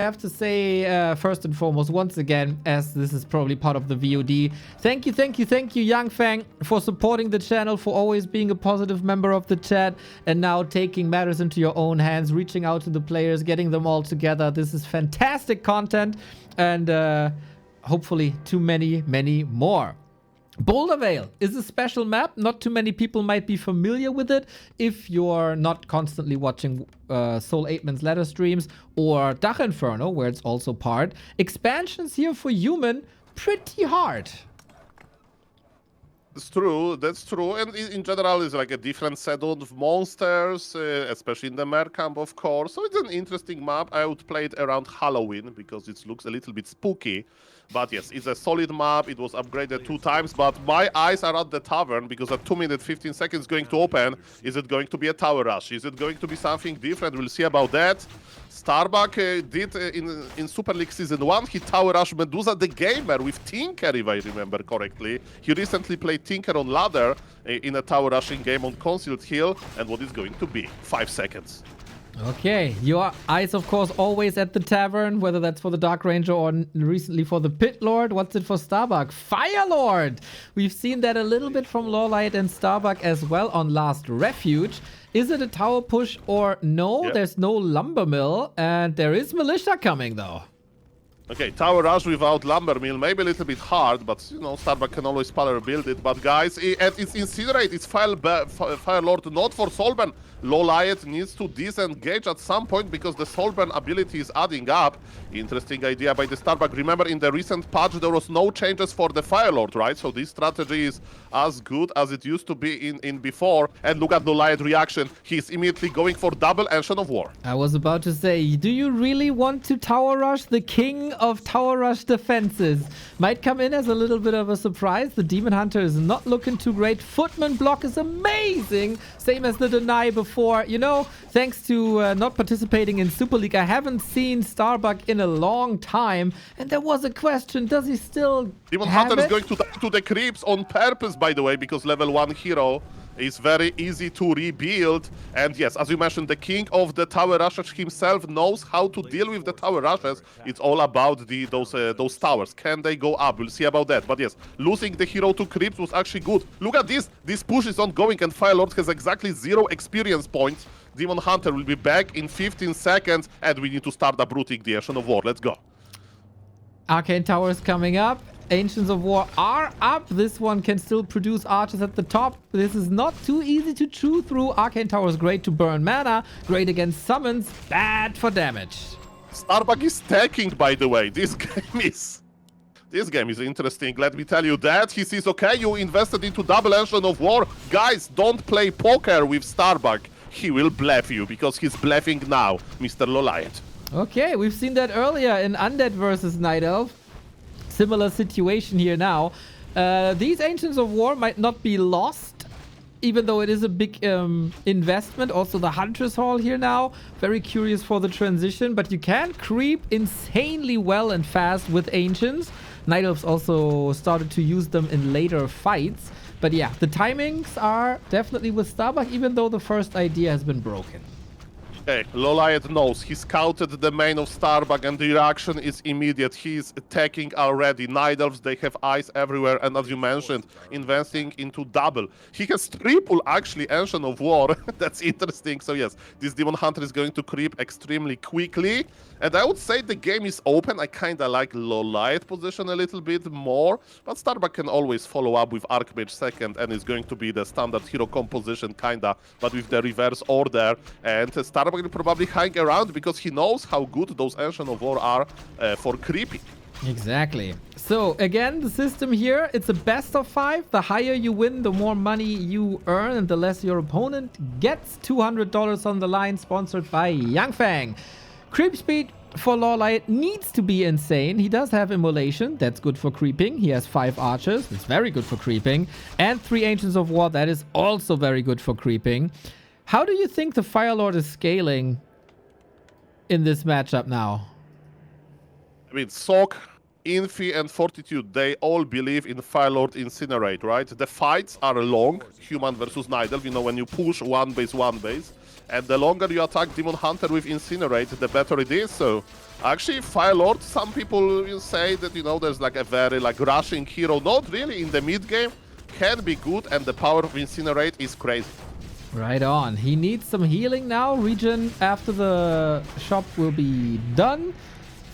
I have to say, first and foremost, once again, as this is probably part of the VOD, thank you, YangFeng, for supporting the channel, for always being a positive member of the chat, and now taking matters into your own hands, reaching out to the players, getting them all together. This is fantastic content, and hopefully too many more. Boulder Vale is a special map. Not too many people might be familiar with it if you're not constantly watching Soul 8man's ladder streams or Dach Inferno, where it's also part. Expansions here for human, pretty hard. That's true. And in general, it's like a different set of monsters, especially in the Mer camp, of course. So it's an interesting map. I would play it around Halloween because it looks a little bit spooky. But yes, it's a solid map. It was upgraded 2 times, but my eyes are at the tavern because at 2 minutes 15 seconds going to open. Is it going to be a tower rush? Is it going to be something different? We'll see about that. STARBUCK did in Super League Season 1, he tower rushed Medusa the Gamer with Tinker, if I remember correctly. He recently played Tinker on ladder in a tower rushing game on Concealed Hill, and what is going to be? 5 seconds. Okay, your eyes, of course, always at the tavern, whether that's for the Dark Ranger or recently for the Pit Lord. What's it for STARBUCK? Fire Lord! We've seen that a little bit from LAWLIET and STARBUCK as well on Last Refuge. Is it a tower push or no? Yep. There's no lumber mill, and there is militia coming, though. Okay, tower rush without lumber mill, maybe a little bit hard, but you know, STARBUCK can always power build it. But guys, it's Incinerate, it's Fire Lord, not for Soulburn. LAWLIET needs to disengage at some point because the Soulburn ability is adding up. Interesting idea by the STARBUCK. Remember, in the recent patch, there was no changes for the Fire Lord, right? So this strategy is as good as it used to be in before. And look at LAWLIET reaction. He's immediately going for double Ancient of War. I was about to say, do you really want to tower rush? The king of tower rush defenses might come in as a little bit of a surprise. The Demon Hunter is not looking too great. Footman block is amazing, same as the deny before. You know, thanks to not participating in Super League, I haven't seen STARBUCK in a long time, and there was a question, does he still Demon Hunter is going to the creeps on purpose, by the way, because level 1 hero is very easy to rebuild. And yes, as you mentioned, the king of the tower rushes himself knows how to deal with the tower rushes. It's all about those towers. Can they go up? We'll see about that. But yes, losing the hero to creeps was actually good. Look at this. This push is ongoing, and Fire Lord has exactly 0 experience points. Demon Hunter will be back in 15 seconds, and we need to start uprooting the Ancient of War. Let's go. Arcane Towers coming up. Ancients of War are up. This one can still produce archers at the top. This is not too easy to chew through. Arcane Tower is great to burn mana, great against summons, bad for damage. STARBUCK is stacking, by the way. This game is interesting. Let me tell you that. He sees, okay, you invested into double Ancient of War. Guys, don't play poker with STARBUCK. He will bluff you because he's bluffing now, Mr. LAWLIET. Okay, we've seen that earlier in Undead versus Night Elf. Similar situation here now. These Ancients of War might not be lost, even though it is a big investment. Also the Hunter's Hall here now. Very curious for the transition, but you can creep insanely well and fast with Ancients. Night Elves also started to use them in later fights. But yeah, the timings are definitely with STARBUCK, even though the first idea has been broken. Okay, LAWLIET knows. He scouted the main of STARBUCK, and the reaction is immediate. He's attacking already. Night Elves, they have eyes everywhere, and as you mentioned, investing into double. He has triple, actually, Ancient of War. That's interesting. So yes, this Demon Hunter is going to creep extremely quickly. And I would say the game is open. I kind of like LAWLIET position a little bit more, but STARBUCK can always follow up with Archmage second, and it's going to be the standard hero composition, kinda, but with the reverse order. And STARBUCK will probably hang around because he knows how good those Ancient of War are for creeping. Exactly. So again, the system here, it's a best of 5. The higher you win, the more money you earn, and the less your opponent gets. $200 on the line, sponsored by YangFeng. Creep speed for LAWLIET needs to be insane. He does have Immolation. That's good for creeping. He has 5 archers. That's very good for creeping. And 3 Ancients of War. That is also very good for creeping. How do you think the Fire Lord is scaling in this matchup now? I mean, Sok, Infi, and Fortitude, they all believe in Fire Lord Incinerate, right? The fights are long, human versus Night Elf, you know, when you push one base, and the longer you attack Demon Hunter with Incinerate, the better it is. So actually, Fire Lord, some people will say that, you know, there's like a very like rushing hero. Not really in the mid game, can be good, and the power of Incinerate is crazy. Right on. He needs some healing now. Regen after the shop will be done.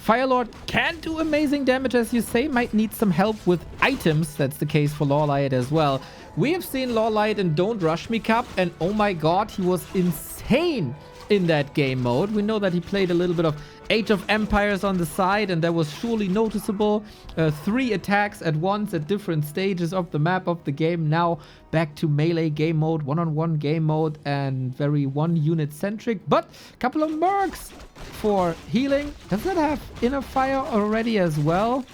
Firelord can do amazing damage, as you say. Might need some help with items. That's the case for LAWLIET as well. We have seen LAWLIET in Don't Rush Me Cup, and oh my god, he was insane in that game mode. We know that he played a little bit of Age of Empires on the side, and that was surely noticeable. 3 attacks at once at different stages of the map of the game. Now back to melee game mode, one-on-one game mode, and very one-unit centric. But a couple of mercs for healing. Does that have Inner Fire already as well?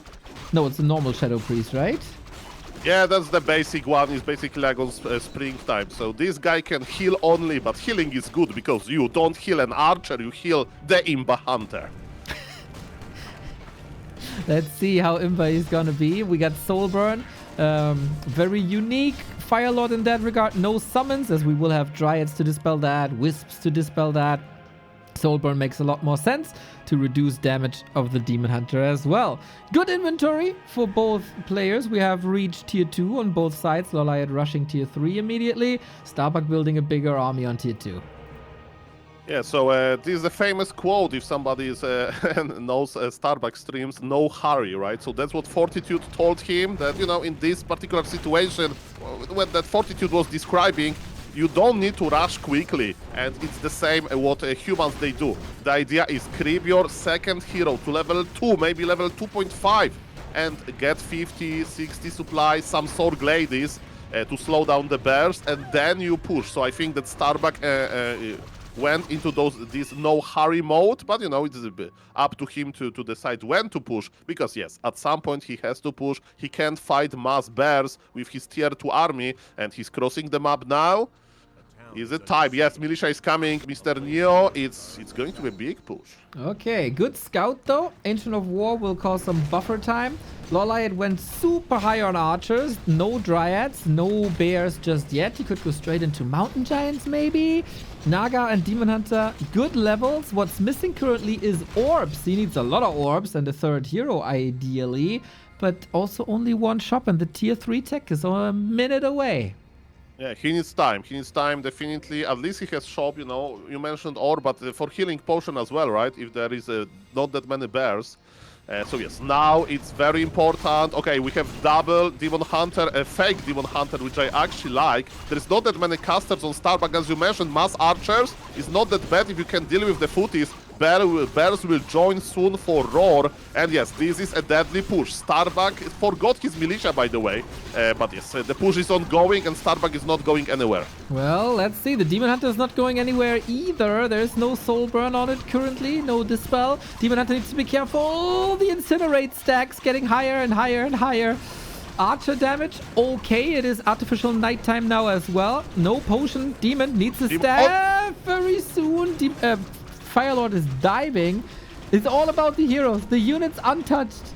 No, it's a normal Shadow Priest, right? Yeah, that's the basic one. It's basically like on springtime. So this guy can heal only, but healing is good because you don't heal an archer, you heal the Imba Hunter. Let's see how Imba is gonna be. We got Soulburn. Very unique Firelord in that regard. No summons, as we will have Dryads to dispel that, Wisps to dispel that. Soulburn makes a lot more sense to reduce damage of the Demon Hunter as well. Good inventory for both players. We have reached tier 2 on both sides. LAWLIET rushing tier 3 immediately. STARBUCK building a bigger army on tier 2. Yeah, so this is a famous quote if somebody is, knows STARBUCK streams, no hurry, right? So that's what Fortitude told him, that, you know, in this particular situation, when that Fortitude was describing, you don't need to rush quickly, and it's the same what humans they do. The idea is creep your second hero to level 2, maybe level 2.5, and get 50, 60 supplies, some sword gladies to slow down the burst, and then you push. So I think that STARBUCK went into this no hurry mode, but you know, it's up to him to decide when to push, because yes, at some point he has to push. He can't fight mass bears with his tier 2 army, and he's crossing the map now. Is it time? Yes, Militia is coming, Mr. Neo. It's going to be a big push. Okay, good scout though. Ancient of War will cause some buffer time. LAWLIET went super high on archers. No dryads, no bears just yet. He could go straight into mountain giants maybe. Naga and Demon Hunter, good levels. What's missing currently is orbs. He needs a lot of orbs and a third hero ideally. But also only one shop, and the tier 3 tech is a minute away. Yeah, he needs time. He needs time, definitely. At least he has shop, you know. You mentioned ore, but for healing potion as well, right? If there is not that many bears. So yes, now it's very important. Okay, we have double Demon Hunter, a fake Demon Hunter, which I actually like. There's not that many casters on STARBUCK, as you mentioned. Mass archers is not that bad if you can deal with the footies. Bears will join soon for Roar, and yes, this is a deadly push. STARBUCK forgot his militia, by the way, but yes, the push is ongoing, and STARBUCK is not going anywhere. Well, let's see. The Demon Hunter is not going anywhere either. There's no soul burn on it currently, no dispel. Demon Hunter needs to be careful. The Incinerate stacks getting higher and higher and higher. Archer damage, okay, it is artificial nighttime now as well. No potion. Demon needs a staff very soon. Firelord is diving. It's all about the heroes. The unit's untouched.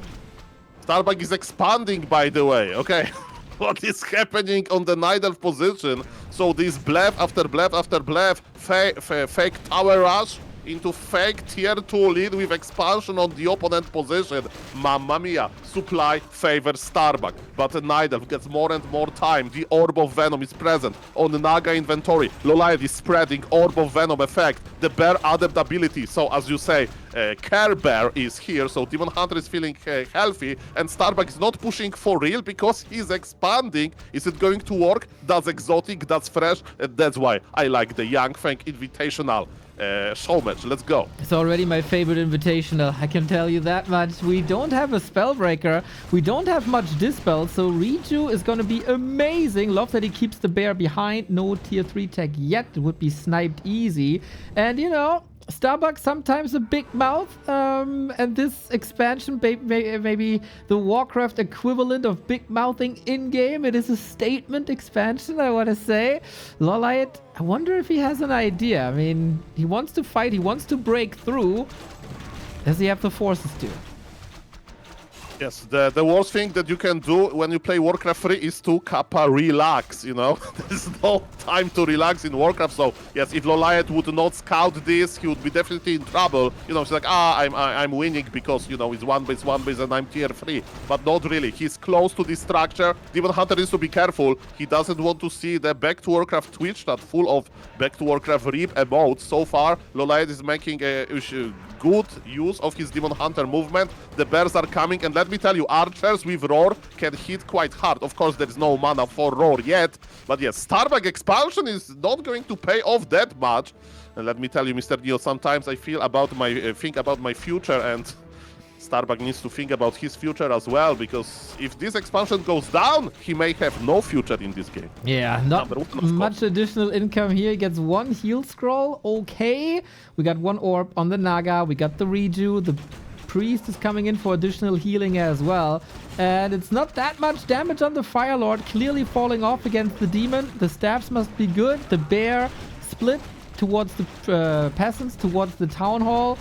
STARBUCK is expanding, by the way. Okay, what is happening on the Night Elf position? So this bluff after bluff after bluff, fake tower rush into fake tier 2 lead with expansion on the opponent position. Mamma mia, supply favors STARBUCK, but the Night Elf gets more and more time. The Orb of Venom is present on the Naga inventory. LAWLIET is spreading Orb of Venom effect, the bear adept ability. So as you say, Care Bear is here, so Demon Hunter is feeling healthy, and STARBUCK is not pushing for real because he's expanding. Is it going to work? That's exotic, that's fresh, and that's why I like the YangFeng Invitational show match. Let's go. It's already my favorite invitational, I can tell you that much. We don't have a Spellbreaker, we don't have much Dispel, so Riju is gonna be amazing. Love that he keeps the bear behind. No tier 3 tech yet, it would be sniped easy. And you know, STARBUCK sometimes a big mouth, and this expansion maybe the Warcraft equivalent of big mouthing in-game. It is a statement expansion, I want to say. LAWLIET, I wonder if he has an idea. I mean, he wants to fight, he wants to break through. Does he have the forces to? Yes, the worst thing that you can do when you play Warcraft 3 is to kappa relax, you know? There's no time to relax in Warcraft, so yes, if Lauliet would not scout this, he would be definitely in trouble. You know, it's like, I'm winning because, you know, it's one base, and I'm tier 3. But not really, he's close to this structure. Demon Hunter needs to be careful. He doesn't want to see the Back to Warcraft Twitch chat full of Back to Warcraft RIP emotes. So far, Lauliet is making a good use of his Demon Hunter movement. The bears are coming, and let me tell you, archers with roar can hit quite hard. Of course, there is no mana for roar yet, but yes, STARBUCK expansion is not going to pay off that much. And let me tell you, Mr. Neil, sometimes I feel about my think about my future, and STARBUCK needs to think about his future as well, because if this expansion goes down, he may have no future in this game. Yeah, not much additional income here. He gets one heal scroll. Okay. We got one orb on the Naga. We got the Reju. The priest is coming in for additional healing as well. And it's not that much damage on the Fire Lord. Clearly falling off against the demon. The staffs must be good. The bear split towards the peasants, towards the town hall.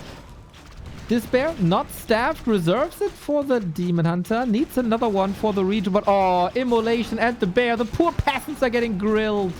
This bear, not staffed, reserves it for the Demon Hunter. Needs another one for the region, but oh, immolation and the bear. The poor peasants are getting grilled.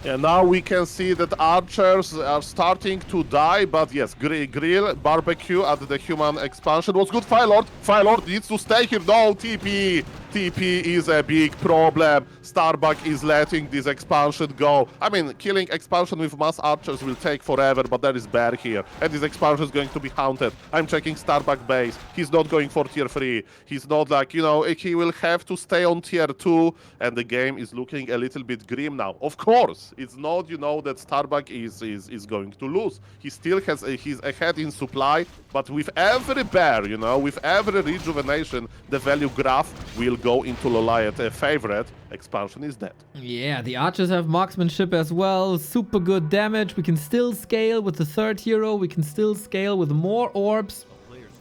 Yeah, now we can see that archers are starting to die, but yes, grill, barbecue at the human expansion was good. Fire Lord needs to stay here. No, TP is a big problem. STARBUCK is letting this expansion go. I mean, killing expansion with mass archers will take forever, but there is bear here, and this expansion is going to be haunted. I'm checking STARBUCK base. He's not going for tier 3. He's not like, you know, he will have to stay on tier 2, and the game is looking a little bit grim now. Of course, it's not, you know, that STARBUCK is going to lose. He still has he's ahead in supply, but with every bear, you know, with every rejuvenation, the value graph will go into Lauliet favorite. Expansion is dead. Yeah, the archers have marksmanship as well. Super good damage. We can still scale with the third hero. We can still scale with more orbs.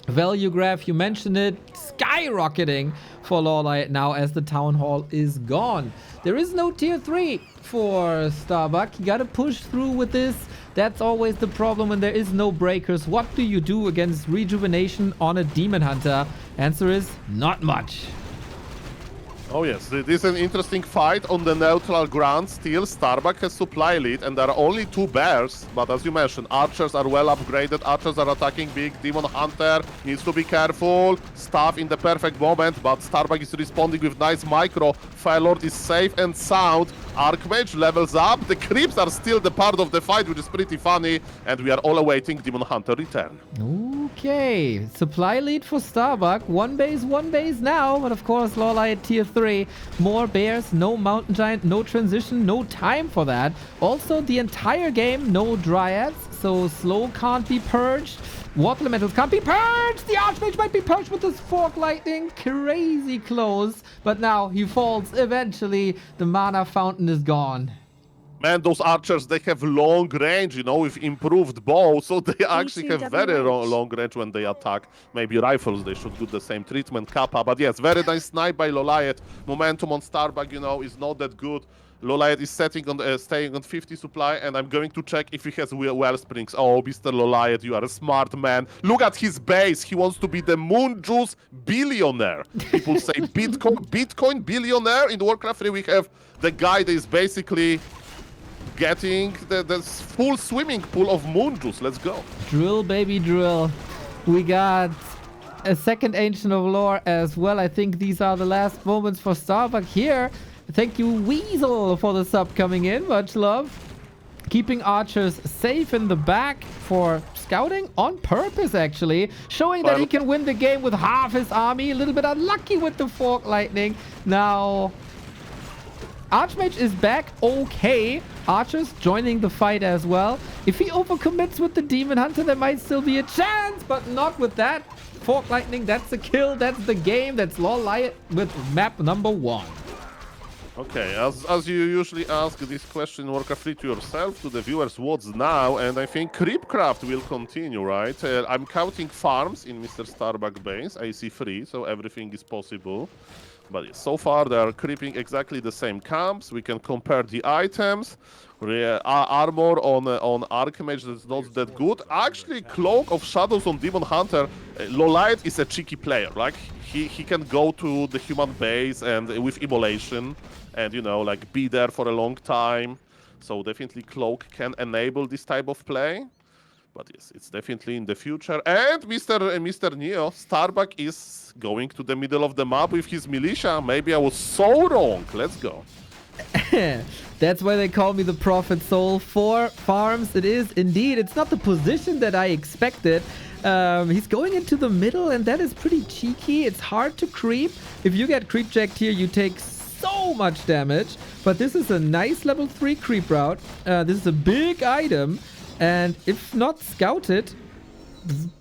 Value graph, you mentioned it, skyrocketing for Lauliet now as the town hall is gone. There is no tier 3 for STARBUCK. You gotta push through with this. That's always the problem when there is no breakers. What do you do against rejuvenation on a Demon Hunter? Answer is not much. Oh yes, this is an interesting fight on the neutral ground. Still, STARBUCK has supply lead, and there are only 2 bears. But as you mentioned, archers are well upgraded. Archers are attacking big. Demon Hunter needs to be careful. Staff in the perfect moment, but STARBUCK is responding with nice micro. Firelord is safe and sound. Archmage levels up. The creeps are still the part of the fight, which is pretty funny. And we are all awaiting Demon Hunter return. Okay, supply lead for STARBUCK. One base now. But of course, Lauliet tier 3. More bears, no mountain giant, no transition, no time for that. Also, the entire game, no dryads. So slow can't be purged. Water elementals can't be purged. The Archmage might be purged with this fork lightning. Crazy close. But now he falls eventually. The mana fountain is gone. Man, those archers, they have long range, you know, with improved bow, so they actually have very long range when they attack. Maybe rifles, they should do the same treatment, Kappa. But yes, very nice snipe by Lauliet. Momentum on STARBUCK, you know, is not that good. Lauliet is setting on, staying on 50 supply, and I'm going to check if he has wellsprings. Oh, Mr. Lauliet, you are a smart man. Look at his base. He wants to be the moon juice billionaire. People say Bitcoin billionaire. In Warcraft 3, we have the guy that is basically getting the full swimming pool of moon juice. Let's go. Drill, baby, drill. We got a second Ancient of Lore as well. I think these are the last moments for STARBUCK here. Thank you, Weasel, for the sub coming in. Much love. Keeping archers safe in the back for scouting on purpose, actually. Showing that he can win the game with half his army. A little bit unlucky with the fork lightning. Now, Archmage is back. Okay. Archers joining the fight as well. If he overcommits with the Demon Hunter, there might still be a chance, but not with that. Fork lightning, that's a kill. That's the game. That's Lauliet with map number 1. Okay, as you usually ask this question in Warcraft 3 to yourself, to the viewers, what's now? And I think Creepcraft will continue, right? I'm counting farms in Mr. STARBUCK base. I see 3, so everything is possible. But yes, so far they are creeping exactly the same camps. We can compare the items. Armor on Archmage that's not that good. Actually, Cloak of Shadows on Demon Hunter. Lauliet is a cheeky player. Like he can go to the human base and with immolation, and you know, like be there for a long time. So definitely Cloak can enable this type of play. But yes, it's definitely in the future. And Mr. Neo, STARBUCK is going to the middle of the map with his militia. Maybe I was so wrong. Let's go. That's why they call me the Prophet Soul. 4 farms, it is indeed. It's not the position that I expected. He's going into the middle, and that is pretty cheeky. It's hard to creep. If you get creep jacked here, you take so much damage. But this is a nice level 3 creep route. This is a big item. And if not scouted,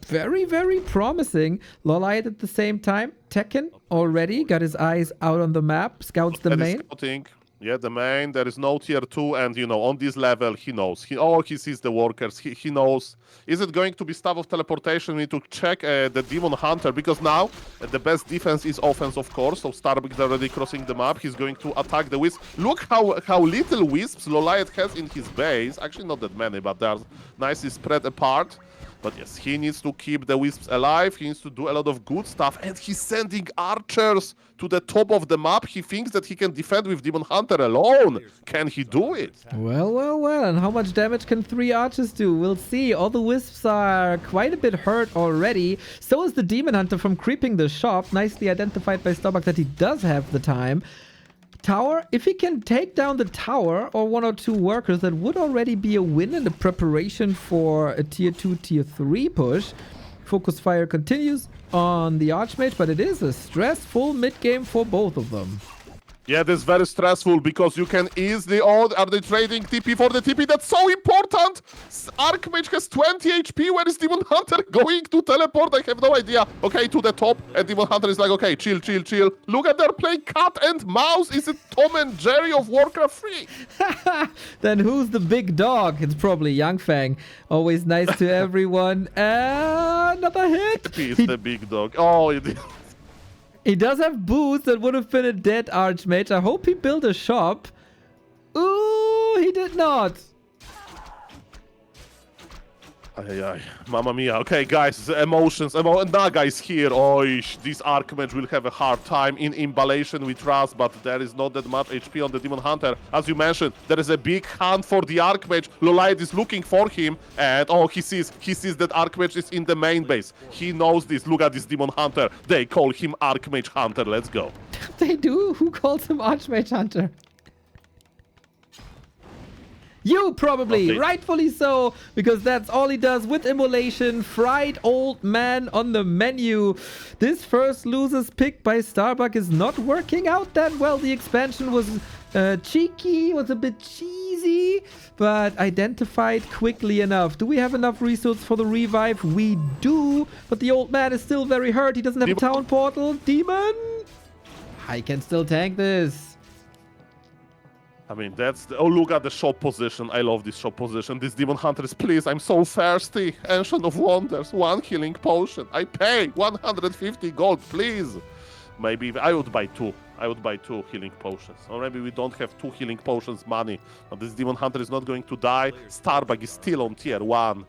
very, very promising. Lauliet at the same time. Tekken already got his eyes out on the map. Scouts the main. Scouting. Yeah, the main. There is no tier 2, and you know, on this level, he knows. He sees the workers. He knows. Is it going to be Staff of Teleportation? We need to check the Demon Hunter, because now the best defense is offense, of course. So STARBUCK is already crossing the map. He's going to attack the Wisp. Look how little Wisps Lauliet has in his base. Actually, not that many, but they're nicely spread apart. But yes, he needs to keep the Wisps alive. He needs to do a lot of good stuff. And he's sending archers to the top of the map. He thinks that he can defend with Demon Hunter alone. Can he do it? Well, well, well. And how much damage can 3 archers do? We'll see. All the Wisps are quite a bit hurt already. So is the Demon Hunter from creeping the shop. Nicely identified by STARBUCK that he does have the time. Tower, if he can take down the tower or 1 or 2 workers, that would already be a win in the preparation for a tier 2, tier 3 push. Focus fire continues on the Archmage, but it is a stressful mid-game for both of them. Yeah, this is very stressful because you can easily... Oh, are they trading TP for the TP? That's so important! Archmage has 20 HP. Where is Demon Hunter going to teleport? I have no idea. Okay, to the top. And Demon Hunter is like, okay, chill, chill, chill. Look at they're playing cat and mouse. Is it Tom and Jerry of Warcraft 3? Then who's the big dog? It's probably YangFeng. Always nice to everyone. Another hit. He's the big dog. Oh, it is. He does have boots. That would have been a dead Archmage. I hope he built a shop. Ooh, he did not. Ay, Mamma mia. Okay, guys, emotions. Naga is here. Oish, this Archmage will have a hard time in Imballation with Trust, but there is not that much HP on the Demon Hunter. As you mentioned, there is a big hunt for the Archmage. Lauliet is looking for him, and oh, he sees that Archmage is in the main base. He knows this. Look at this Demon Hunter. They call him Archmage Hunter. Let's go. They do? Who calls him Archmage Hunter? You probably, Okay. rightfully so, because that's all he does with Immolation. Fried old man on the menu. This first loser's pick by STARBUCK is not working out that well. The expansion was cheeky, was a bit cheesy, but identified quickly enough. Do we have enough resources for the revive? We do, but the old man is still very hurt. He doesn't have a town portal. Demon? I can still tank this. I mean, that's... Oh, look at the shop position. I love this shop position. This Demon Hunter is... Please, I'm so thirsty. Ancient of Wonders. 1 healing potion. I pay 150 gold, please. Maybe... I would buy 2. I would buy 2 healing potions. Or maybe we don't have 2 healing potions money. But this Demon Hunter is not going to die. STARBUCK is still on tier 1.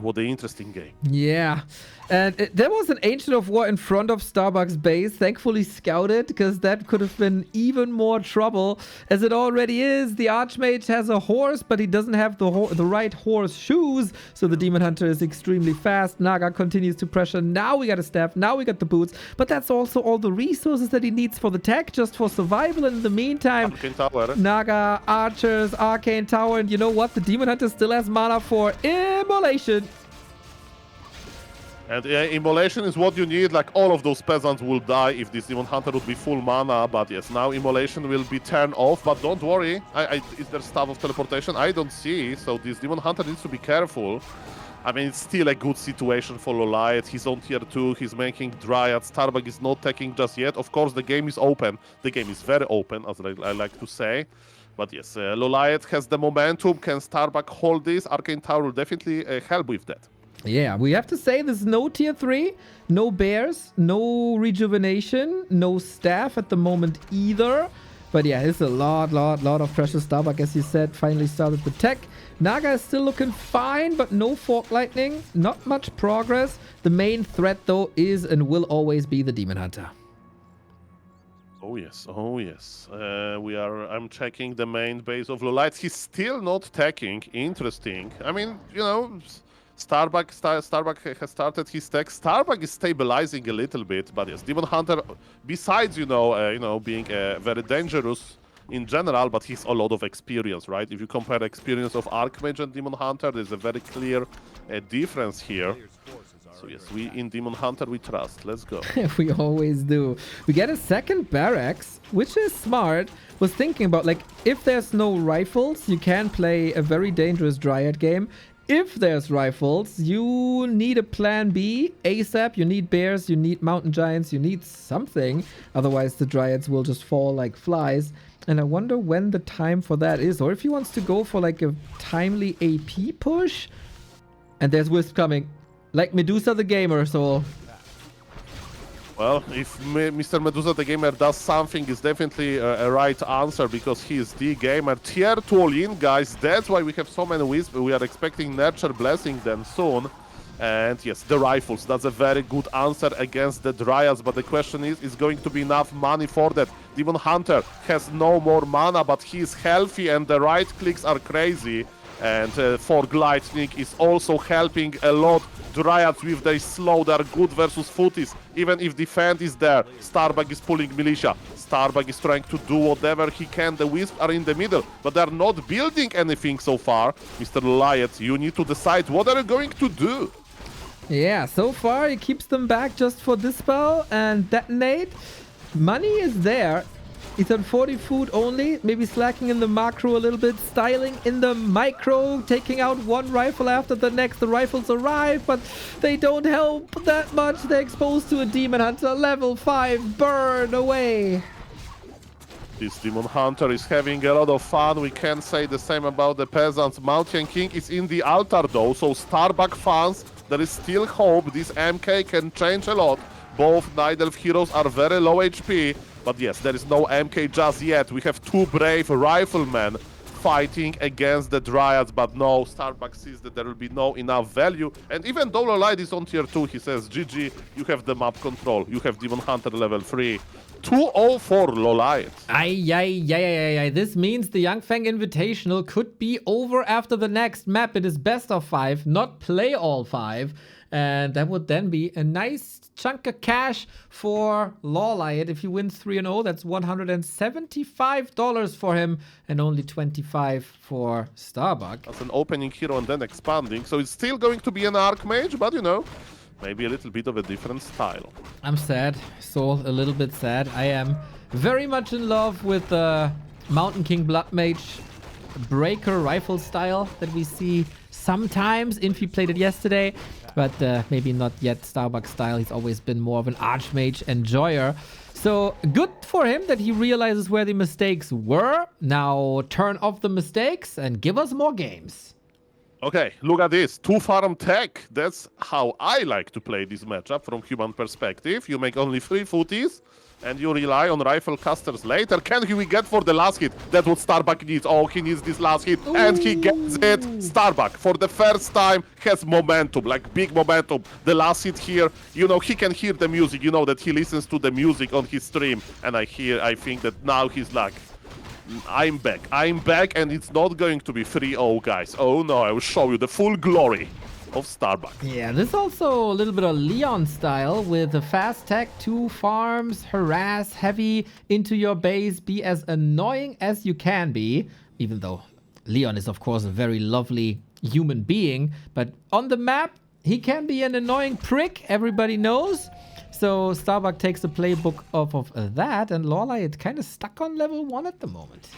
What an interesting game. Yeah. And there was an Ancient of War in front of STARBUCK's base, thankfully scouted, because that could have been even more trouble. As it already is, the Archmage has a horse, but he doesn't have the right horse shoes, so the Demon Hunter is extremely fast. Naga continues to pressure. Now we got a staff, now we got the boots, but that's also all the resources that he needs for the tech, just for survival. And in the meantime, Naga, archers, arcane tower, and you know what? The Demon Hunter still has mana for Immolation. And Immolation is what you need. Like, all of those peasants will die if this Demon Hunter would be full mana. But yes, now Immolation will be turned off. But don't worry. Is there Staff of Teleportation? I don't see. So this Demon Hunter needs to be careful. I mean, it's still a good situation for Lauliet. He's on tier 2. He's making Dryad. STARBUCK is not taking just yet. Of course, the game is open. The game is very open, as I like to say. But yes, Lauliet has the momentum. Can STARBUCK hold this? Arcane Tower will definitely help with that. Yeah, we have to say there's no tier 3, no bears, no rejuvenation, no staff at the moment either. But yeah, it's a lot of pressure. STARBUCK, as you said, finally started the tech. Naga is still looking fine, but no fork lightning. Not much progress. The main threat, though, is and will always be the Demon Hunter. Oh yes, oh yes. I'm checking the main base of Lauliet. He's still not teching. Interesting. I mean, you know, STARBUCK has started his tech. STARBUCK is stabilizing a little bit, but yes, Demon Hunter, besides being very dangerous in general, but he's a lot of experience, right? If you compare the experience of Archmage and Demon Hunter, there's a very clear difference here. So yes, we in Demon Hunter we trust. Let's go. We always do. We get a second barracks, which is smart. Was thinking about, like, if there's no rifles, you can play a very dangerous Dryad game. If there's rifles, you need a plan B ASAP. You need bears, you need mountain giants, you need something. Otherwise, the Dryads will just fall like flies. And I wonder when the time for that is. Or if he wants to go for like a timely AP push. And there's Wisp coming. Like Medusa the Gamer, so... Well, if Mr. Medusa the Gamer does something, it's definitely a right answer, because he is the gamer. Tier 2 all-in, guys. That's why we have so many Wisps. We are expecting Nurture Blessing then soon. And yes, the rifles. That's a very good answer against the Dryads. But the question is going to be enough money for that? Demon Hunter has no more mana, but he is healthy and the right clicks are crazy. And Fork Lightning is also helping a lot. Dryads with their slow, they are good versus footies. Even if defend is there, STARBUCK is pulling militia. STARBUCK is trying to do whatever he can. The Wisps are in the middle, but they're not building anything so far. Mr. Lauliet, you need to decide what are you going to do. Yeah, so far he keeps them back just for Dispel and Detonate. Money is there. He's on 40 food only, maybe slacking in the macro a little bit, styling in the micro, taking out one rifle after the next. The rifles arrive, but they don't help that much. They're exposed to a Demon Hunter, level 5, burn away. This Demon Hunter is having a lot of fun. We can't say the same about the Peasants. Mountain King is in the altar though, so STARBUCK fans, there is still hope. This MK can change a lot. Both Night Elf heroes are very low HP. But yes, there is no MK just yet. We have two brave Riflemen fighting against the Dryads, but no, STARBUCK sees that there will be no enough value. And even though Lauliet is on tier 2, he says, GG, you have the map control. You have Demon Hunter level 3. 2-0 for Lauliet. Ay. This means the YangFeng Invitational could be over after the next map. It is best of 5, not play all 5. And that would then be a nice chunk of cash for Lauliet. If he wins 3-0, that's $175 for him and only $25 for STARBUCK. That's an opening hero and then expanding. So it's still going to be an Archmage, but you know, maybe a little bit of a different style. I'm sad. Soul, a little bit sad. I am very much in love with the Mountain King Blood Mage breaker rifle style that we see sometimes. Infi played it yesterday, but maybe not yet STARBUCK style. He's always been more of an Archmage enjoyer. So good for him that he realizes where the mistakes were. Now turn off the mistakes and give us more games. Okay, look at this. 2-farm tech. That's how I like to play this matchup from human perspective. You make only 3 footies and you rely on rifle casters later. Can we get for the last hit? That's what STARBUCK needs. Oh, he needs this last hit. Ooh. And he gets it. STARBUCK, for the first time, has momentum, like big momentum. The last hit here, you know, he can hear the music. You know that he listens to the music on his stream. And I think that now he's like, I'm back, and it's not going to be 3-0, guys. Oh no, I will show you the full glory of STARBUCK. Yeah, this is also a little bit of Leon style with a fast tech, 2 farms, harass, heavy into your base, be as annoying as you can be, even though Leon is of course a very lovely human being, but on the map he can be an annoying prick, everybody knows. So STARBUCK takes the playbook off of that, and Lauliet kind of stuck on level 1 at the moment.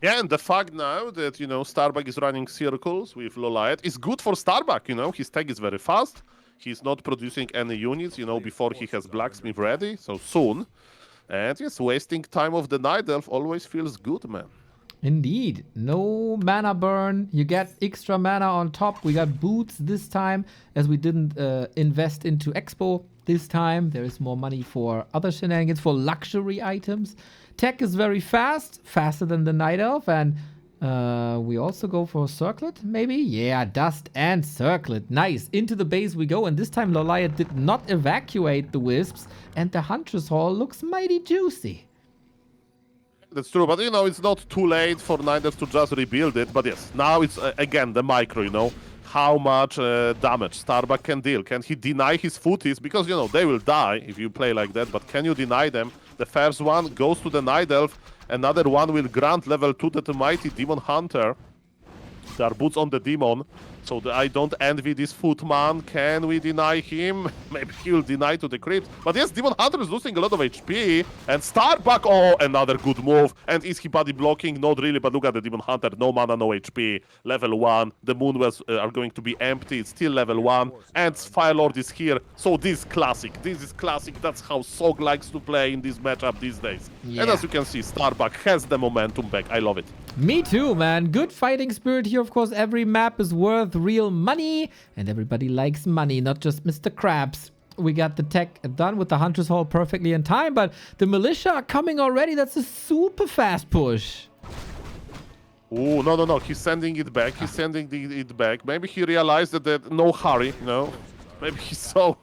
Yeah, and the fact now that, you know, STARBUCK is running circles with Lauliet is good for STARBUCK, you know. His tech is very fast. He's not producing any units, you know, before he has Blacksmith ready, so soon. And yes, wasting time of the Night Elf always feels good, man. Indeed. No mana burn. You get extra mana on top. We got boots this time, as we didn't invest into Expo this time. There is more money for other shenanigans, for luxury items. Tech is very fast, faster than the Night Elf, and we also go for Circlet, maybe? Yeah, Dust and Circlet. Nice. Into the base we go, and this time Lauliet did not evacuate the Wisps, and the Huntress Hall looks mighty juicy. That's true, but you know, it's not too late for Niners to just rebuild it. But yes, now it's again the micro, you know, how much damage STARBUCK can deal. Can he deny his footies? Because, you know, they will die if you play like that, but can you deny them? The first one goes to the Night Elf, another one will grant level 2 to the mighty Demon Hunter. There are boots on the Demon, so I don't envy this Footman. Can we deny him? Maybe he will deny to the Crypt. But yes, Demon Hunter is losing a lot of HP. And STARBUCK, oh, another good move. And is he body blocking? Not really, but look at the Demon Hunter. No mana, no HP. Level 1. The Moonwells are going to be empty. It's still level 1. And Firelord is here. So this is classic. This is classic. That's how Sog likes to play in this matchup these days. Yeah. And as you can see, STARBUCK has the momentum back. I love it. Me too, man. Good fighting spirit here. Of course, every map is worth real money, and everybody likes money, not just Mr. Krabs. We got the tech done with the Huntress Hall perfectly in time, but the militia are coming already. That's a super fast push. Oh, no. He's sending it back. He's sending it back. Maybe he realized that no hurry, you know. Maybe he saw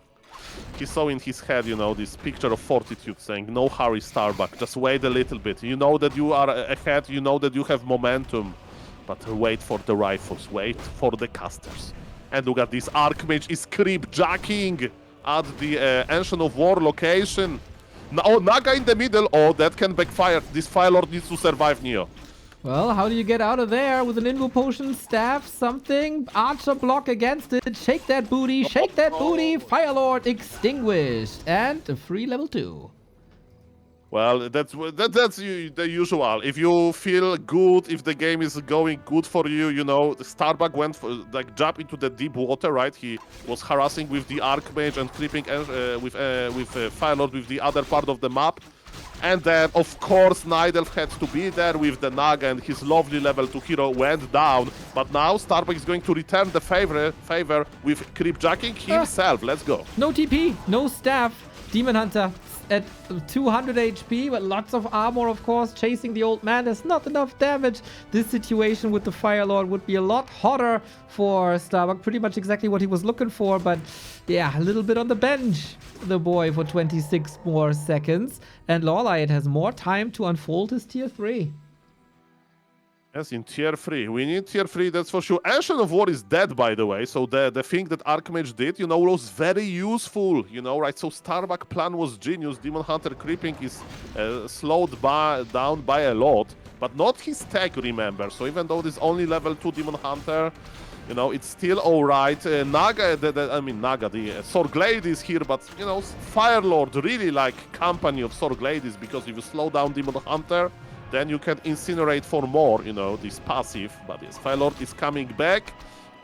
in his head, you know, this picture of fortitude saying, no hurry, STARBUCK, just wait a little bit. You know that you are ahead, you know that you have momentum, but wait for the rifles, wait for the casters. And look at this, Archmage is creep jacking at the Ancient of War location. Oh, Naga in the middle, oh, that can backfire. This Firelord needs to survive, Neo. Well, how do you get out of there? With an Invo Potion, staff, something? Archer block against it. Shake that booty, shake that booty. Firelord extinguished. And a free level 2. Well, that's the usual. If you feel good, if the game is going good for you, you know, STARBUCK went for, like, jump into the deep water, right? He was harassing with the Archmage and creeping with Firelord with the other part of the map. And then, of course, Night Elf had to be there with the Naga, and his lovely level 2 hero went down. But now STARBUCK is going to return the favor with creep jacking himself. Let's go. No TP, no staff. Demon Hunter at 200 HP, but lots of armor, of course, chasing the old man. There's not enough damage. This situation with the Firelord would be a lot hotter for STARBUCK. Pretty much exactly what he was looking for, but yeah, a little bit on the bench, the boy, for 26 more seconds. And Lauliet has more time to unfold his tier 3. Yes, in tier 3. We need tier 3, that's for sure. Ancient of War is dead, by the way, so the thing that Archmage did, you know, was very useful, you know, right? So STARBUCK plan was genius. Demon Hunter creeping is slowed down by a lot, but not his tech, remember. So even though this only level 2 Demon Hunter, you know, it's still alright. Naga, the Sorglade is here, but, you know, Firelord really like company of Sorglade, because if you slow down Demon Hunter, then you can incinerate for more, you know, this passive. But yes, Firelord is coming back.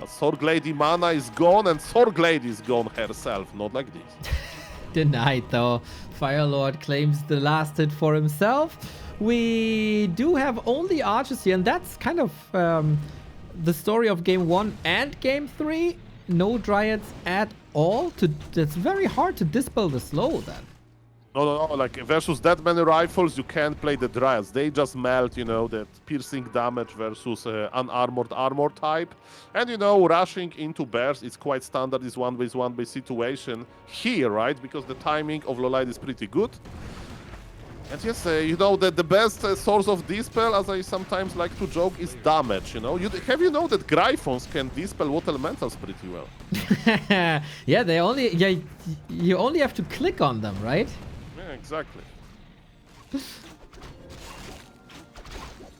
Sorglady mana is gone, and Sorglady is gone herself, not like this. Denied, though. Firelord claims the last hit for himself. We do have only archers here, and that's kind of the story of game 1 and game 3. No dryads at all. That's very hard to dispel the slow, then. No, like versus that many rifles, you can't play the dryads. They just melt, you know, that piercing damage versus unarmored armor type. And, you know, rushing into bears is quite standard, this 1v1 situation here, right? Because the timing of Lauliet is pretty good. And yes, you know, that the best source of dispel, as I sometimes like to joke, is damage, you know? Have you know that Gryphons can dispel water elementals pretty well? Yeah, you only have to click on them, right? Exactly.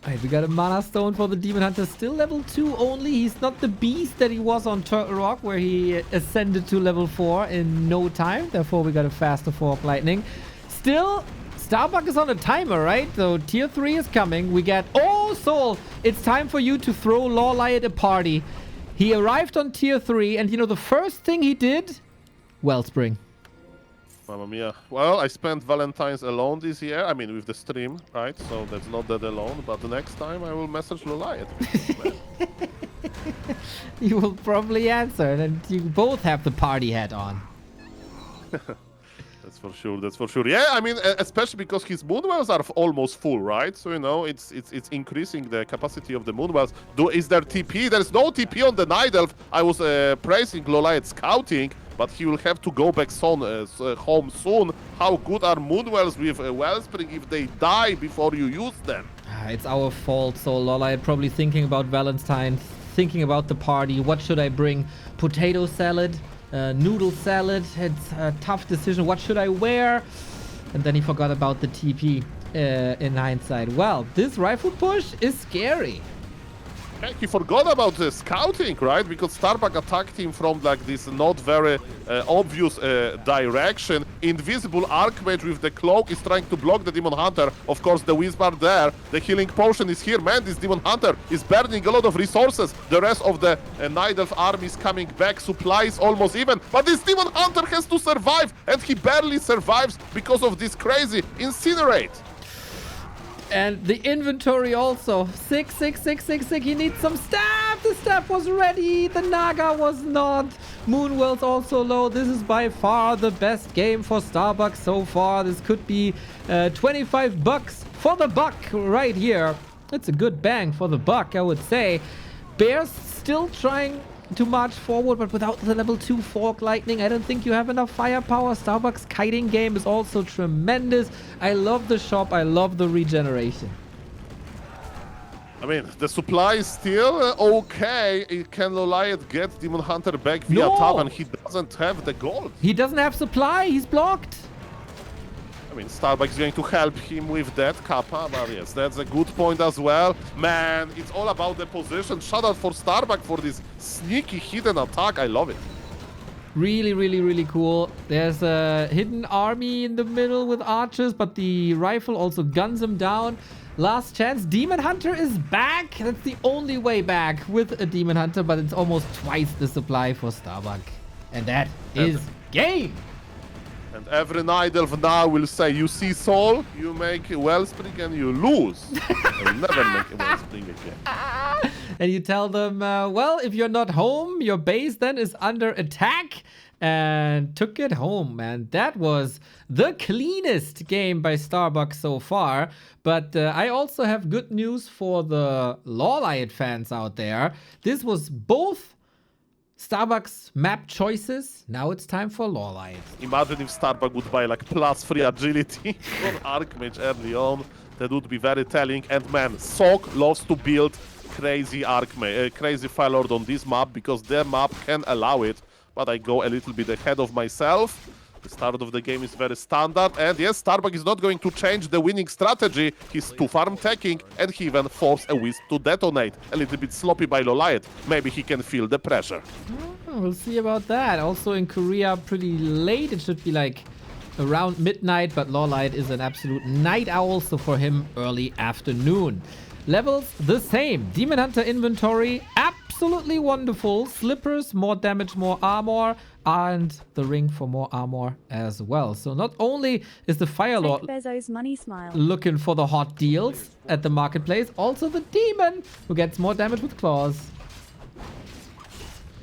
Alright, we got a Mana Stone for the Demon Hunter. Still level 2 only. He's not the beast that he was on Turtle Rock, where he ascended to level 4 in no time. Therefore, we got a faster Fork Lightning. Still, STARBUCK is on a timer, right? So tier 3 is coming. We get... Oh, Soul! It's time for you to throw Lauliet a party. He arrived on tier 3, and you know, the first thing he did... Wellspring. Mamma mia. Well, I spent Valentine's alone this year. I mean, with the stream, right? So that's not that alone. But the next time I will message LAWLIET. You will probably answer, and you both have the party hat on. That's for sure. That's for sure. Yeah, I mean, especially because his moonwells are almost full, right? So you know, it's increasing the capacity of the moonwells. Is there TP? There's no TP on the Night Elf. I was praising LAWLIET scouting, but he will have to go back home soon. How good are moonwells with wellspring if they die before you use them? It's our fault. So LAWLIET probably thinking about Valentine's, thinking about the party. What should I bring? Potato salad? Noodle salad. It's a tough decision. What should I wear? And then he forgot about the TP in hindsight. Well, this rifle push is scary. He forgot about the scouting, right? Because STARBUCK attacked him from like this not very obvious direction. Invisible Archmage with the cloak is trying to block the Demon Hunter. Of course, the Wisp are there. The healing potion is here. Man, this Demon Hunter is burning a lot of resources. The rest of the Night Elf army is coming back. Supplies almost even. But this Demon Hunter has to survive. And he barely survives because of this crazy Incinerate. And the inventory also. 6, 6, 6, 6, 6. He needs some staff. The staff was ready. The Naga was not. Moonwell's also low. This is by far the best game for STARBUCK so far. This could be 25 bucks for the buck right here. It's a good bang for the buck, I would say. Bears still trying to march forward, but without the level 2 Fork Lightning, I don't think you have enough firepower. STARBUCK's kiting game is also tremendous. I love the shop. I love the regeneration. I mean, the supply is still okay. Can LAWLIET get Demon Hunter back via Tavan? He doesn't have the gold. He doesn't have supply. He's blocked. I mean, STARBUCK is going to help him with that, Kappa, but yes, that's a good point as well. Man, it's all about the position. Shout out for STARBUCK for this sneaky hidden attack. I love it. Really, really, really cool. There's a hidden army in the middle with archers, but the rifle also guns him down. Last chance. Demon Hunter is back. That's the only way back with a Demon Hunter, but it's almost twice the supply for STARBUCK. And that is game. And every Night Elf now will say, you see Soul, you make a Wellspring and you lose. I will never make a Wellspring again. And you tell them, well, if you're not home, your base then is under attack. And took it home, man. That was the cleanest game by STARBUCK so far. But I also have good news for the LAWLIET fans out there. This was both STARBUCK's map choices. Now it's time for LAWLIET. Imagine if STARBUCK would buy like +3 agility on Archmage early on. That would be very telling. And man, Sok loves to build crazy Archmage, crazy Firelord on this map because their map can allow it. But I go a little bit ahead of myself. The start of the game is very standard. And yes, STARBUCK is not going to change the winning strategy. He's 2-farm teching and he even forced a Wisp to detonate. A little bit sloppy by LAWLIET. Maybe he can feel the pressure. We'll see about that. Also in Korea, pretty late. It should be like around midnight, but LAWLIET is an absolute night owl, so for him, early afternoon. Levels the same. Demon Hunter inventory, absolutely wonderful. Slippers, more damage, more armor, and the ring for more armor as well. So not only is the Firelord Bezos money smile looking for the hot deals at the marketplace, also the demon who gets more damage with claws.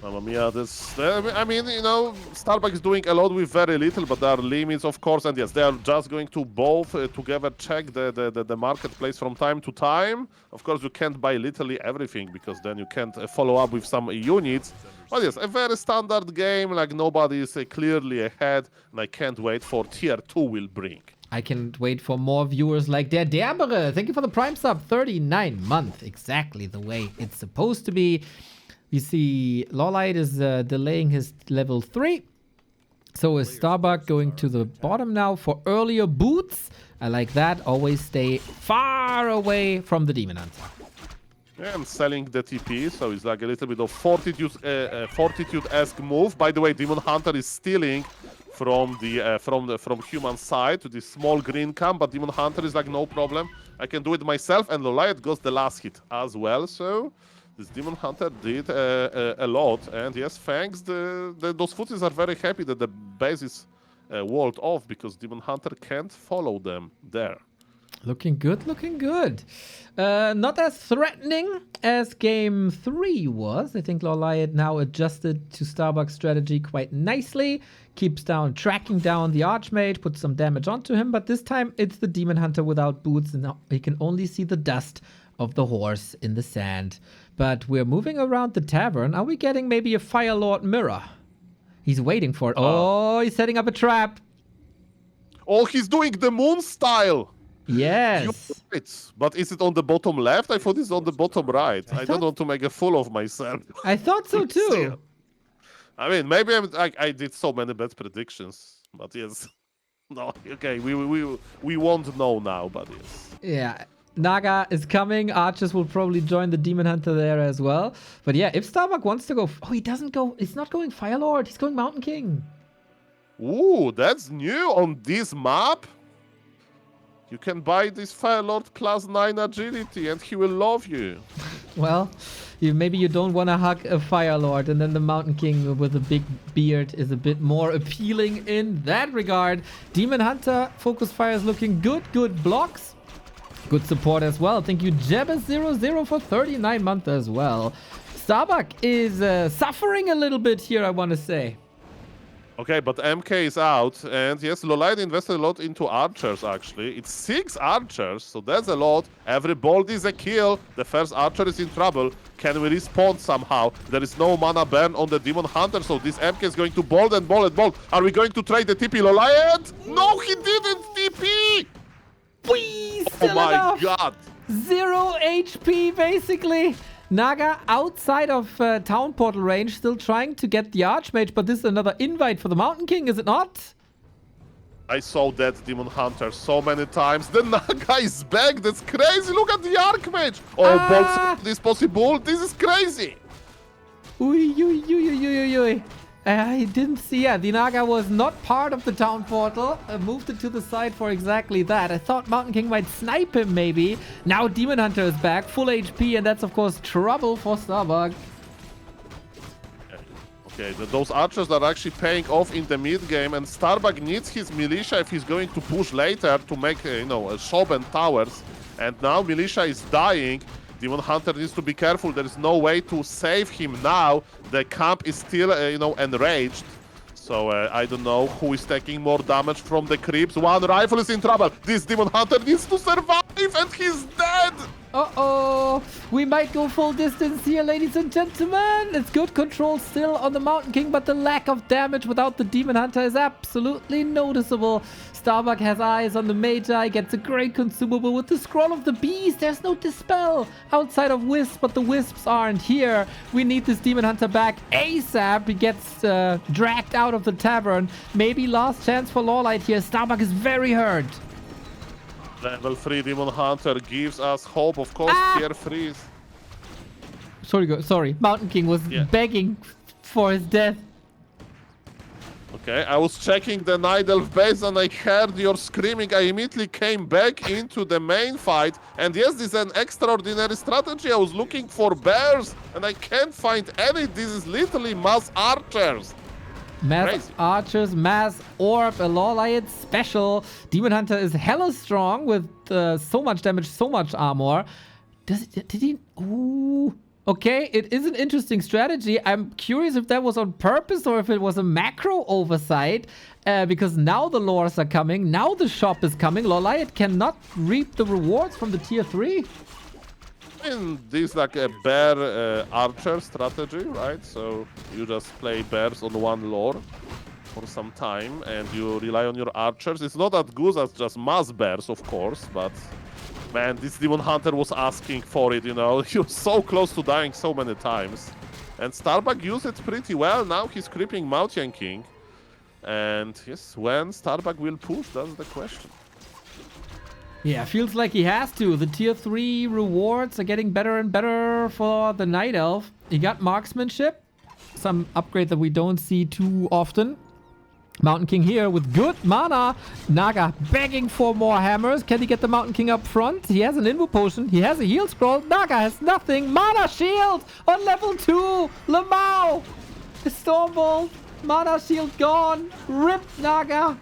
Mamma mia, this... I mean, you know, STARBUCK is doing a lot with very little, but there are limits, of course, and yes, they are just going to both together check the marketplace from time to time. Of course, you can't buy literally everything, because then you can't follow up with some units. But yes, a very standard game, like nobody is clearly ahead, and I can't wait for Tier 2 will bring. I can't wait for more viewers like Der Derbere. Thank you for the Prime sub, 39 month, exactly the way it's supposed to be. You see LAWLIET is delaying his level 3. So is STARBUCK going to the bottom now for earlier boots. I like that. Always stay far away from the Demon Hunter. Yeah, I'm selling the TP, so it's like a little bit of fortitude-esque move. By the way, Demon Hunter is stealing from from human side to this small green camp, but Demon Hunter is like, no problem. I can do it myself, and LAWLIET goes the last hit as well, so... This Demon Hunter did a lot, and yes, thanks. Those footies are very happy that the base is walled off because Demon Hunter can't follow them there. Looking good, looking good. Not as threatening as game 3 was. I think Lauliet now adjusted to STARBUCK's strategy quite nicely. Keeps tracking down the Archmage, puts some damage onto him, but this time it's the Demon Hunter without boots, and he can only see the dust of the horse in the sand. But we're moving around the tavern. Are we getting maybe a Fire Lord mirror? He's waiting for it. Oh, he's setting up a trap. Oh, he's doing the moon style. Yes. Right. But is it on the bottom left? I thought it's on the bottom right. I don't want to make a fool of myself. I thought so too. I mean, maybe I did so many bad predictions, but yes. No, okay, we won't know now, but yes. Yeah. Naga is coming. Archers will probably join the Demon Hunter there as well. But yeah, if STARBUCK wants to go... Oh, he doesn't go... He's not going Fire Lord. He's going Mountain King. Ooh, that's new on this map. You can buy this Fire Lord +9 agility and he will love you. Well, maybe you don't want to hug a Fire Lord, and then the Mountain King with a big beard is a bit more appealing in that regard. Demon Hunter Focus Fire is looking good. Good blocks. Good support as well. Thank you, Jebba00 for 39 months as well. STARBUCK is suffering a little bit here, I want to say. Okay, but MK is out, and yes, Lauliet invested a lot into archers, actually. It's 6 archers, so that's a lot. Every bolt is a kill. The first archer is in trouble. Can we respawn somehow? There is no mana burn on the Demon Hunter, so this MK is going to bolt and bolt and bolt. Are we going to trade the TP Lauliet? No, he didn't TP! Whee! Oh my god! 0 HP, basically. Naga outside of town portal range, still trying to get the Archmage, but this is another invite for the Mountain King, is it not? I saw that Demon Hunter so many times. The Naga is back, that's crazy! Look at the Archmage! Oh, bolts is possible, this is crazy! I didn't see it. The Naga was not part of the town portal. Moved it to the side for exactly that. I thought Mountain King might snipe him maybe. Now Demon Hunter is back, full HP, and that's of course trouble for STARBUCK. Okay, those archers are actually paying off in the mid game, and STARBUCK needs his militia if he's going to push later to make, a shop and towers. And now militia is dying. Demon Hunter needs to be careful. There is no way to save him now. The camp is still, enraged. So I don't know who is taking more damage from the creeps. One rifle is in trouble. This Demon Hunter needs to survive, and he's dead. Uh-oh. We might go full distance here, ladies and gentlemen. It's good control still on the Mountain King, but the lack of damage without the Demon Hunter is absolutely noticeable. STARBUCK has eyes on the Magi, gets a great consumable with the Scroll of the Beast. There's no Dispel outside of Wisps, but the Wisps aren't here. We need this Demon Hunter back ASAP. He gets dragged out of the tavern. Maybe last chance for Lauliet here. STARBUCK is very hurt. Level 3 Demon Hunter gives us hope, of course. Tier 3. Sorry. Mountain King was begging for his death. Okay, I was checking the Night Elf base and I heard your screaming. I immediately came back into the main fight. And yes, this is an extraordinary strategy. I was looking for bears and I can't find any. This is literally mass archers. Mass archers, mass orb, a Lauliet special. Demon Hunter is hella strong with so much damage, so much armor. Did he? Ooh. Okay, it is an interesting strategy. I'm curious if that was on purpose or if it was a macro oversight. Because now the lores are coming. Now the shop is coming. Lauliet cannot reap the rewards from the tier 3. And this is like a bear archer strategy, right? So you just play bears on one lore for some time and you rely on your archers. It's not that good as just mass bears, of course, but man, this Demon Hunter was asking for it, He was so close to dying so many times. And STARBUCK used it pretty well. Now he's creeping Mountain King. And yes, when STARBUCK will push, that's the question. Yeah, feels like he has to. The tier 3 rewards are getting better and better for the Night Elf. He got marksmanship, some upgrade that we don't see too often. Mountain King here with good mana. Naga begging for more hammers. Can he get the Mountain King up front? He has an Invo Potion. He has a heal scroll. Naga has nothing. Mana shield on level 2. Lamau. The Stormbolt. Mana shield gone. Rip Naga.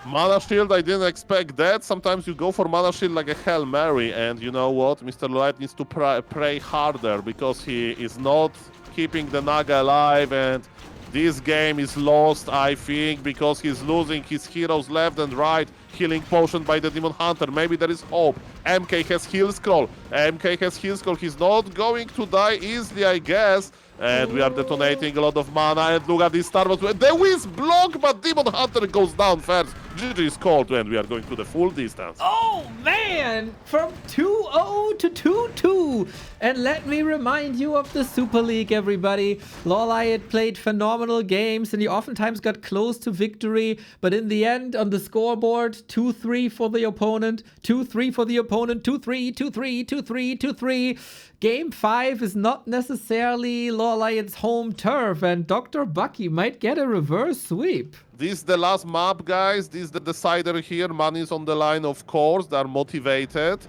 Mana shield, I didn't expect that. Sometimes you go for mana shield like a Hail Mary, and you know what? Mr. LAWLIET needs to pray harder because he is not keeping the Naga alive, and this game is lost, I think, because he's losing his heroes left and right. Healing potion by the Demon Hunter. Maybe there is hope. MK has heal scroll. MK has heal scroll. He's not going to die easily, I guess. And we are detonating a lot of mana. And look at this STARBUCK. The Wiz block, but Demon Hunter goes down first. GG is called, and we are going to the full distance. Oh, man! From 2-0 to 2-2. And let me remind you of the Super League, everybody. Lauliet played phenomenal games, and he oftentimes got close to victory. But in the end, on the scoreboard, 2-3 for the opponent, 2-3 for the opponent, 2-3, 2-3, 2-3, 2-3. Game 5 is not necessarily Lauliet's home turf, and Dr. Bucky might get a reverse sweep. This is the last map, guys. This is the decider here. Money is on the line, of course. They are motivated.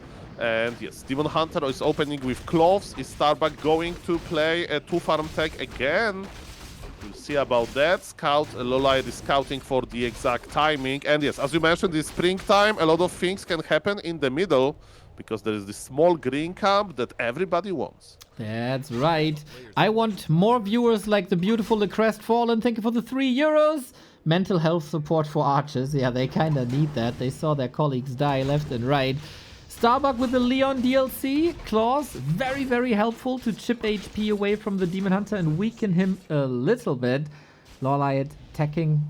And yes, Demon Hunter is opening with cloves. Is STARBUCK going to play a 2-farm tech again? We'll see about that. Lauliet is scouting for the exact timing. And yes, as you mentioned, it's springtime. A lot of things can happen in the middle because there is this small green camp that everybody wants. That's right. I want more viewers like the beautiful The Crestfallen. Thank you for the €3. Mental health support for archers. Yeah, they kind of need that. They saw their colleagues die left and right. STARBUCK with the Leon DLC. Claws, very, very helpful to chip HP away from the Demon Hunter and weaken him a little bit. Lauliet attacking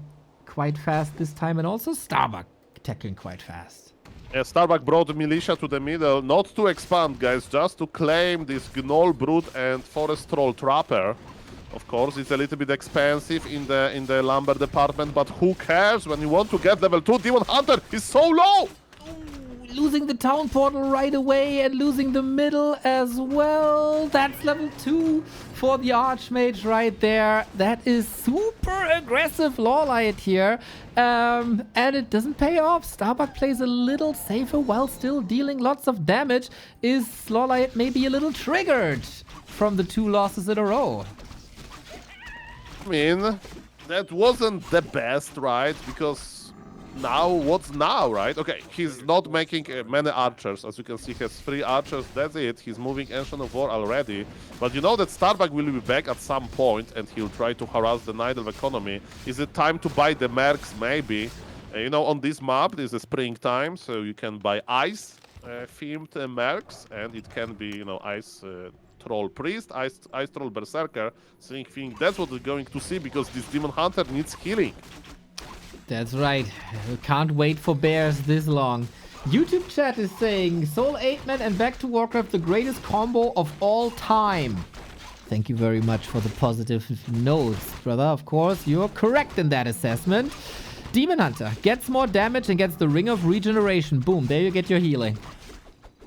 quite fast this time, and also STARBUCK attacking quite fast. STARBUCK brought Militia to the middle, not to expand, guys, just to claim this Gnoll Brute and Forest Troll Trapper. Of course, it's a little bit expensive in the lumber department, but who cares when you want to get level 2? Demon Hunter is so low! Losing the town portal right away and losing the middle as well. That's level 2 for the Archmage right there. That is super aggressive Lauliet here. And it doesn't pay off. STARBUCK plays a little safer while still dealing lots of damage. Is Lauliet maybe a little triggered from the 2 losses in a row? I mean, that wasn't the best, right? Because now, what's now, right? Okay, he's not making many archers. As you can see, he has 3 archers, that's it. He's moving Ancient of War already. But you know that STARBUCK will be back at some point, and he'll try to harass the Night Elf economy. Is it time to buy the mercs? Maybe. You know, on this map, there's a springtime, so you can buy ice-themed mercs, and it can be, you know, ice... Troll Priest, Ice Troll Berserker. So I think that's what we're going to see because this Demon Hunter needs healing. That's right. We can't wait for bears this long. YouTube chat is saying Soul 8-Man and Back to Warcraft the greatest combo of all time. Thank you very much for the positive notes, brother. Of course, you're correct in that assessment. Demon Hunter gets more damage and gets the Ring of Regeneration. Boom, there you get your healing.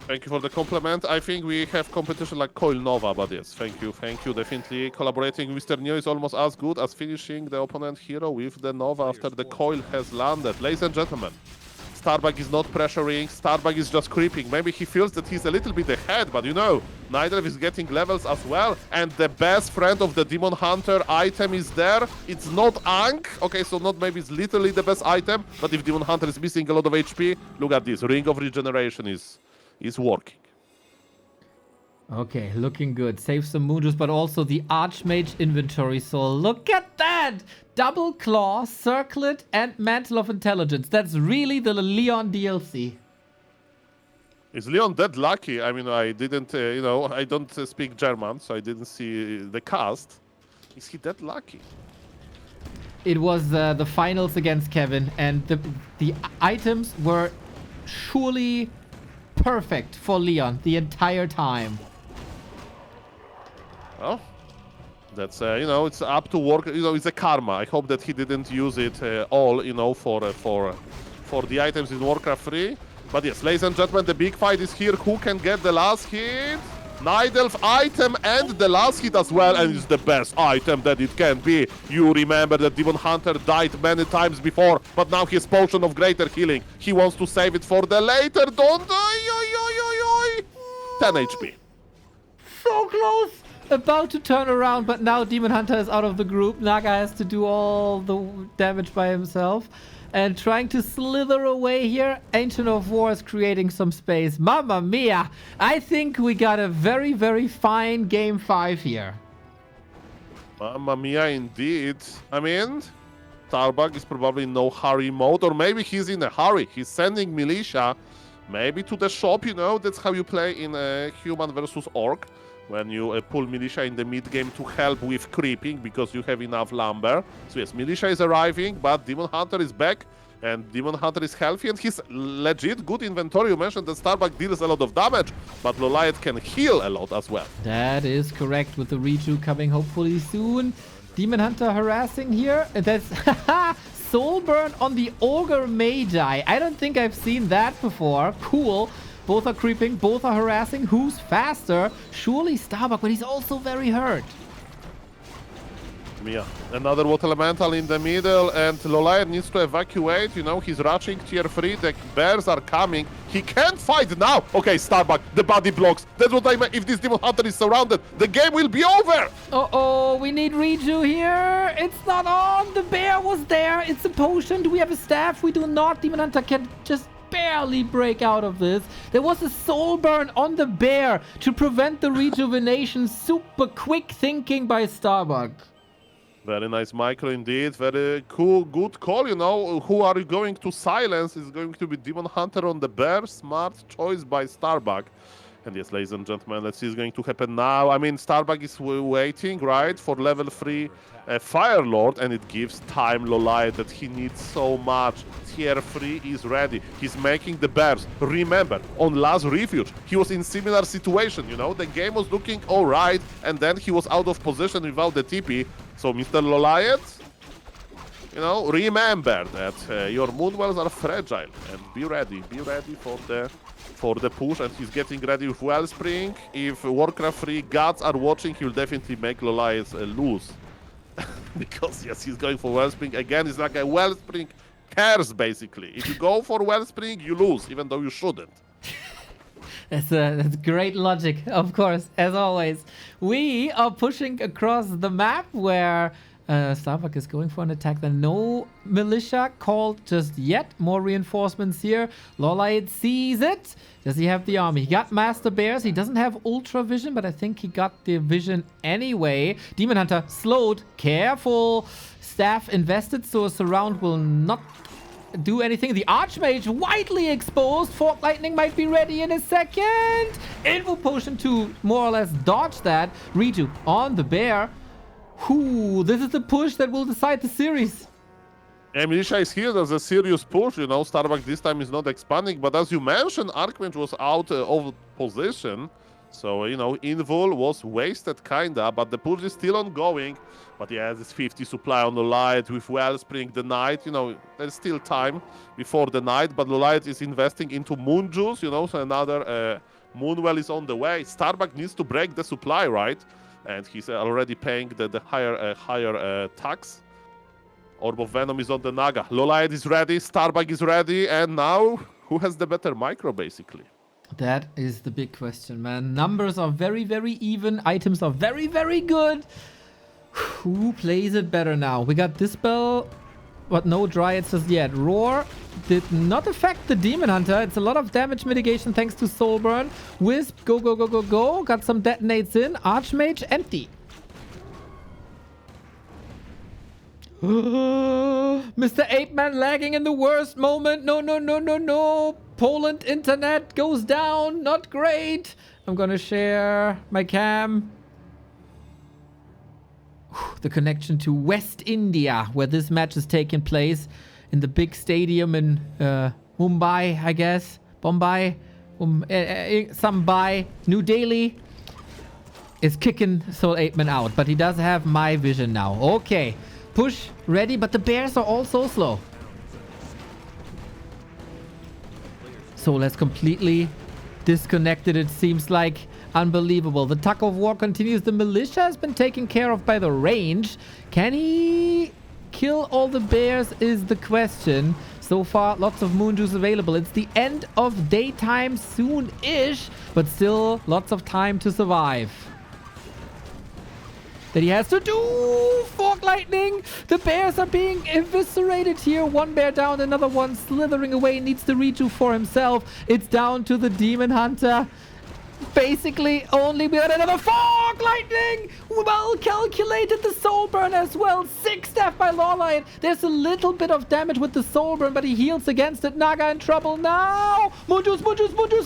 Thank you for the compliment. I think we have competition like Coil Nova, but yes, thank you. Definitely collaborating with Mr. Neo is almost as good as finishing the opponent hero with the Nova after the Coil has landed. Ladies and gentlemen, STARBUCK is not pressuring, STARBUCK is just creeping. Maybe he feels that he's a little bit ahead, but you know, Night Elf is getting levels as well, and the best friend of the Demon Hunter item is there. It's not Ankh, okay, so not maybe it's literally the best item, but if Demon Hunter is missing a lot of HP, look at this, Ring of Regeneration is working. Okay, looking good. Save some moon juice, but also the Archmage inventory soul. Look at that! Double Claw, Circlet, and Mantle of Intelligence. That's really the Leon DLC. Is Leon that lucky? I mean, I didn't, you know, I don't speak German, so I didn't see the cast. Is he that lucky? It was the finals against Kevin, and the items were surely perfect for Leon the entire time. Well, that's you know, it's up to work. You know, it's a karma. I hope that he didn't use it all, you know, for the items in Warcraft 3. But yes, ladies and gentlemen, the big fight is here. Who can get the last hit? Night Elf item and the last hit as well, and it's the best item that it can be. You remember that Demon Hunter died many times before, but now his potion of greater healing. He wants to save it for the later. Don't die! 10 HP. So close! about to turn around, but now Demon Hunter is out of the group. Naga has to do all the damage by himself. And trying to slither away here. Ancient of War is creating some space. Mamma mia! I think we got a very, very fine game 5 here. Mamma mia, indeed. I mean, STARBUCK is probably in no hurry mode, or maybe he's in a hurry. He's sending militia, maybe to the shop, you know. That's how you play in a human versus orc. When you pull militia in the mid-game to help with creeping because you have enough lumber. So yes, militia is arriving, but Demon Hunter is back, and Demon Hunter is healthy, and he's legit good inventory. You mentioned that STARBUCK deals a lot of damage, but Lauliet can heal a lot as well. That is correct, with the reju coming hopefully soon. Demon Hunter harassing here. That's Soul Burn on the Ogre Magi. I don't think I've seen that before. Cool. Both are creeping, both are harassing. Who's faster? Surely STARBUCK, but he's also very hurt. Yeah, another water elemental in the middle, and Lauliet needs to evacuate. You know, he's rushing tier 3. The bears are coming. He can't fight now. Okay, STARBUCK, the body blocks. That's what I meant. If this Demon Hunter is surrounded, the game will be over. Uh-oh, we need reju here. It's not on. The bear was there. It's a potion. Do we have a staff? We do not. Demon Hunter can just barely break out of this. There was a soul burn on the bear to prevent the rejuvenation. Super quick thinking by STARBUCK. Very nice micro indeed. Very cool, good call. You know, who are you going to silence? Is going to be Demon Hunter on the bear. Smart choice by STARBUCK. And yes, ladies and gentlemen, let's see what's going to happen now. I mean, STARBUCK is waiting, right, for level 3 Fire Lord, and it gives time Lauliet that he needs so much. Tier 3 is ready. He's making the bears. Remember, on last refuge, he was in similar situation, you know. The game was looking all right, and then he was out of position without the TP. So, Mr. Lauliet, you know, remember that your Moonwells are fragile, and be ready for the push, and he's getting ready with Wellspring. If Warcraft 3 gods are watching, he will definitely make Lauliet lose. Because, yes, he's going for Wellspring. Again, it's like a Wellspring cares, basically. If you go for Wellspring, you lose, even though you shouldn't. That's great logic, of course, as always. We are pushing across the map where STARBUCK is going for an attack. There no militia called just yet. More reinforcements here. Lauliet sees it. Does he have the army? He got Master Bears. He doesn't have Ultra Vision, but I think he got the vision anyway. Demon Hunter slowed. Careful. Staff invested, so a surround will not do anything. The Archmage widely exposed. Fork Lightning might be ready in a second. Info Potion to more or less dodge that. Reju on the bear. Ooh, this is the push that will decide the series. Yeah, militia is here. There's a serious push. You know, STARBUCK this time is not expanding. But as you mentioned, Archmage was out of position. So, you know, Invul was wasted, kinda. But the push is still ongoing. But yeah, there's 50 supply on Lauliet with Wellspring, the Knight. You know, there's still time before the night. But Lauliet is investing into Moon Juice, you know. So another Moonwell is on the way. STARBUCK needs to break the supply, right? And he's already paying the higher tax. Orb of Venom is on the Naga. Lauliet is ready, STARBUCK is ready, and now who has the better micro, basically? That is the big question, man. Numbers are very, very even. Items are very, very good. Who plays it better now? We got Dispel, but no Dryads as yet. Roar did not affect the Demon Hunter. It's a lot of damage mitigation thanks to Soul Burn. Wisp, go, go, go, go, go. Got some detonates in. Archmage, empty. Mr. Ape-Man lagging in the worst moment. No, no, no, no, no. Poland internet goes down. Not great. I'm gonna share my cam. The connection to West India, where this match is taking place, in the big stadium in Mumbai, I guess. Bombay, Sambai, New Delhi, is kicking Soul Ape-Man out. But he does have my vision now. Okay, push, ready, but the bears are all so slow. Soul has completely disconnected, it seems like. Unbelievable. The tug of war continues. The militia has been taken care of by the range. Can he kill all the bears is the question. So far, lots of moon juice available. It's the end of daytime soon-ish, but still lots of time to survive. that he has to do. Fork lightning. The bears are being eviscerated here. One bear down, another one slithering away. Needs the redo for himself. It's down to the demon hunter. Basically, only we got another fork lightning. Well calculated. The soul burn as well. 6 death by LAWLIET. There's a little bit of damage with the soul burn, but he heals against it. Naga in trouble now. Mujus.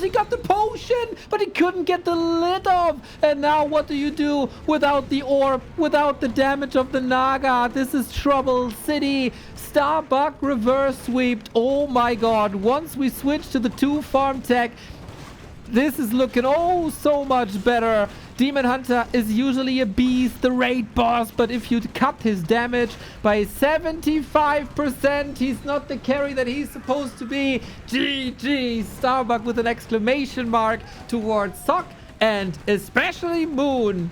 He got the potion, but he couldn't get the lid off. And now what do you do without the orb, without the damage of the Naga? This is trouble city. STARBUCK reverse sweeped. Oh my god. Once we switch to the 2 farm tech, this is looking oh so much better. Demon Hunter is usually a beast, the raid boss, but if you cut his damage by 75%, he's not the carry that he's supposed to be. GG, STARBUCK with an exclamation mark towards Sock and especially Moon.